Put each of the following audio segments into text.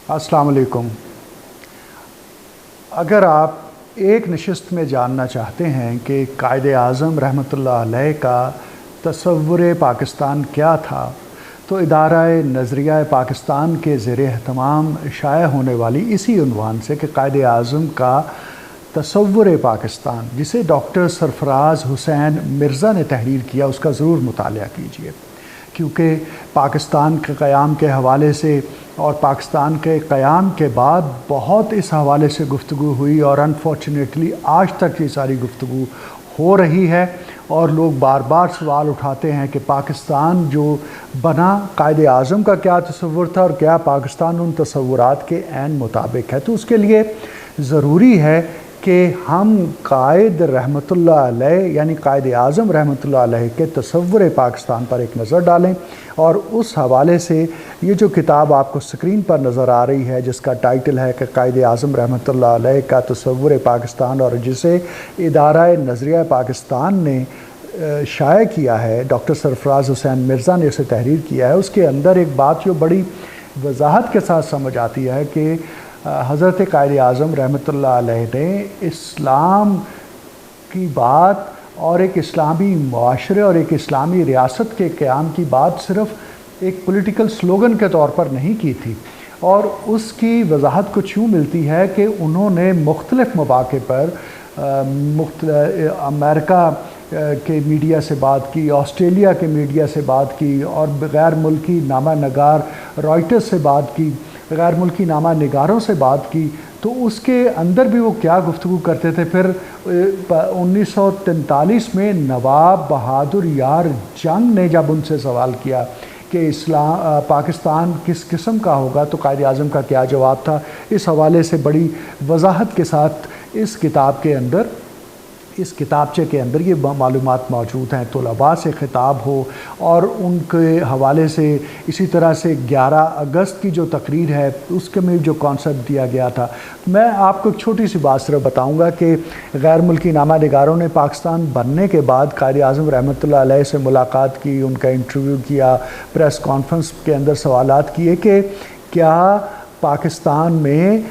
अस्सलाम वालेकुम। अगर आप एक नशिस्त में जानना चाहते हैं कि कायद आज़म रहमतुल्लाह अलैह का तसव्वुर पाकिस्तान क्या था, तो इदारा-ए नज़रिया पाकिस्तान के ज़ेर एहतमाम शाया होने वाली इसी उन्वान से कि कायद आज़म का तसव्वुर पाकिस्तान, जिसे डॉक्टर सरफराज हुसैन मिर्ज़ा ने तहरीर किया, उसका ज़रूर मुतालिया कीजिए, क्योंकि पाकिस्तान के क़याम के हवाले से और पाकिस्तान के क़याम के बाद बहुत इस हवाले से गुफ्तगू हुई और अनफॉर्चुनेटली आज तक ये सारी गुफ्तगू हो रही है और लोग बार बार सवाल उठाते हैं कि पाकिस्तान जो बना, कायद आज़म का क्या तसव्वुर था और क्या पाकिस्तान उन तसव्वुरात के ऐन मुताबिक है। तो उसके लिए ज़रूरी है कि हम कायद रहमतुल्लाह अलैह यानी कायद आज़म रहमतुल्लाह अलैह के तसव्वुर पाकिस्तान पर एक नज़र डालें। और उस हवाले से ये जो किताब आपको स्क्रीन पर नज़र आ रही है, जिसका टाइटल है कि कायद आज़म रहमतुल्लाह अलैह का तसव्वुर पाकिस्तान, और जिसे इदारा-ए नज़रिया पाकिस्तान ने शाया किया है, डॉक्टर सरफराज हुसैन मिर्ज़ा ने उसे तहरीर किया है, उसके अंदर एक बात जो बड़ी वजाहत के साथ समझ आती है कि हज़रत कायद आज़म रहमतुल्लाह अलैह ने इस्लाम की बात और एक इस्लामी मुआशरे और एक इस्लामी रियासत के क़याम की बात सिर्फ़ एक पॉलिटिकल स्लोगन के तौर पर नहीं की थी। और उसकी वजाहत कुछ यूँ मिलती है कि उन्होंने मुख्तलिफ़ मौक़े पर अमेरिका के मीडिया से बात की, ऑस्ट्रेलिया के मीडिया से बात की, और गैर मुल्की नामा नगार रॉयटर्स से बात की, गैर मुल्की नामा निगारों से बात की। तो उसके अंदर भी वो क्या गुफ्तगू करते थे। फिर 1943 में नवाब बहादुर यार जंग ने जब उनसे सवाल किया कि पाकिस्तान किस किस्म का होगा, तो कायद आज़म का क्या जवाब था, इस हवाले से बड़ी वजाहत के साथ इस किताबचे के अंदर ये मालूमात मौजूद हैं। तलबा से ख़िताब हो और उनके हवाले से इसी तरह से 11 अगस्त की जो तकरीर है उसके में जो कॉन्सेप्ट दिया गया था। मैं आपको एक छोटी सी बात सिर्फ बताऊंगा कि गैर मुल्की नामा निगारों ने पाकिस्तान बनने के बाद कायद आज़म रहमतुल्लाह अलैह से मुलाकात की, उनका इंटरव्यू किया, प्रेस कॉन्फ्रेंस के अंदर सवालात किए कि क्या पाकिस्तान में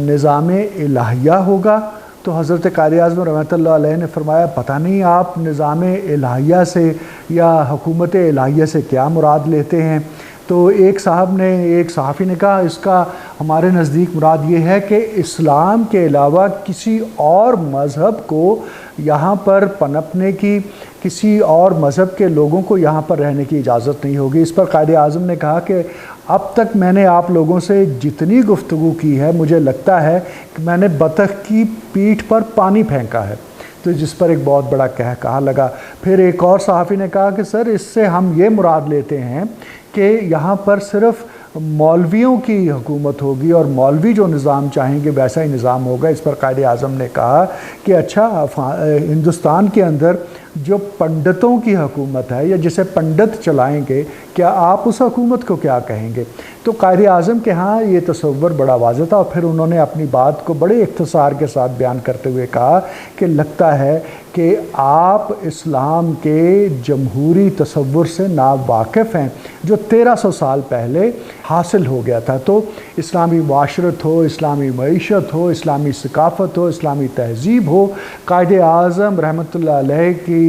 निज़ाम इलाहिया होगा। तो हज़रत कायद आज़म रहमतुल्लाह अलैह ने फरमाया, पता नहीं आप निज़ाम इलाहिया से या हुकूमत इलाहिया से क्या मुराद लेते हैं। तो एक सहाफ़ी ने कहा, इसका हमारे नज़दीक मुराद ये है कि इस्लाम के अलावा किसी और मज़हब को यहाँ पर पनपने की, किसी और मज़हब के लोगों को यहाँ पर रहने की इजाज़त नहीं होगी। इस पर कायद आज़म ने कहा कि अब तक मैंने आप लोगों से जितनी गुफ्तगू की है, मुझे लगता है कि मैंने बतख की पीठ पर पानी फेंका है। तो जिस पर एक बहुत बड़ा कहा लगा। फिर एक और सहाफ़ी ने कहा कि सर, इससे हम ये मुराद लेते हैं कि यहाँ पर सिर्फ़ मौलवियों की हुकूमत होगी और मौलवी जो निज़ाम चाहेंगे वैसा ही निज़ाम होगा। इस पर कायद आज़म ने कहा कि अच्छा, हिंदुस्तान के अंदर जो पंडितों की हुकूमत है या जिसे पंडित चलाएंगे, क्या आप उस हुकूमत को क्या कहेंगे। तो कायद आज़म के यहाँ ये तसव्वुर बड़ा वाज़ेह था। और फिर उन्होंने अपनी बात को बड़े इख्तिसार के साथ बयान करते हुए कहा कि लगता है कि आप इस्लाम के जमहूरी तसव्वुर से नावाकिफ़ हैं, जो 1300 साल पहले हासिल हो गया था। तो इस्लामी माशरत हो, इस्लामी मईशत हो, इस्लामी सकाफ़त हो, इस्लामी तहज़ीब हो, कायद आज़म रहमतुल्लाह अलैह की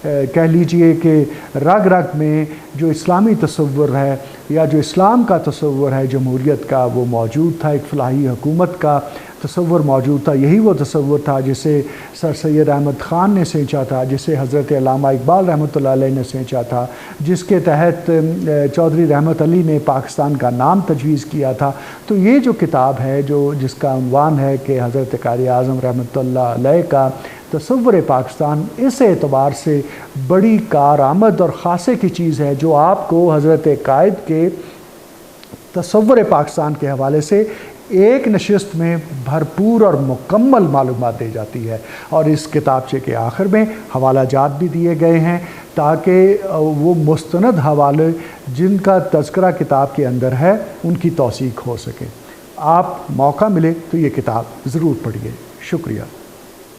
कह लीजिए कि रग रग में जो इस्लामी तसव्वुर है या जो इस्लाम का तसव्वुर है जमहूरियत का, वो मौजूद था। एक फ़लाही हुकूमत का तसव्वुर मौजूद था। यही वो तसव्वुर था जिसे सर सैयद अहमद ख़ान ने सेंचा था, जिसे हज़रत अल्लामा इकबाल रहमतुल्लाह अलैह ने सेंचा था, जिसके तहत चौधरी रहमत अली ने पाकिस्तान का नाम तजवीज़ किया था। तो ये जो किताब है, जिसका उन्वान है कि हज़रत कायद आज़म रहमतुल्लाह अलैह का तसव्वुर पाकिस्तान, इस एतबार से बड़ी कारआमद और ख़ासे की चीज़ है जो आपको हज़रत कायद के तसव्वुर पाकिस्तान के हवाले से एक नशिस्त में भरपूर और मुकम्मल मालूमात दी जाती है। और इस किताबचे के आखिर में हवाला जात भी दिए गए हैं ताकि वो मुस्तनद हवाले जिनका तज़किरा किताब के अंदर है उनकी तौसीक हो सके। आप मौका मिले तो ये किताब ज़रूर पढ़िए। शुक्रिया।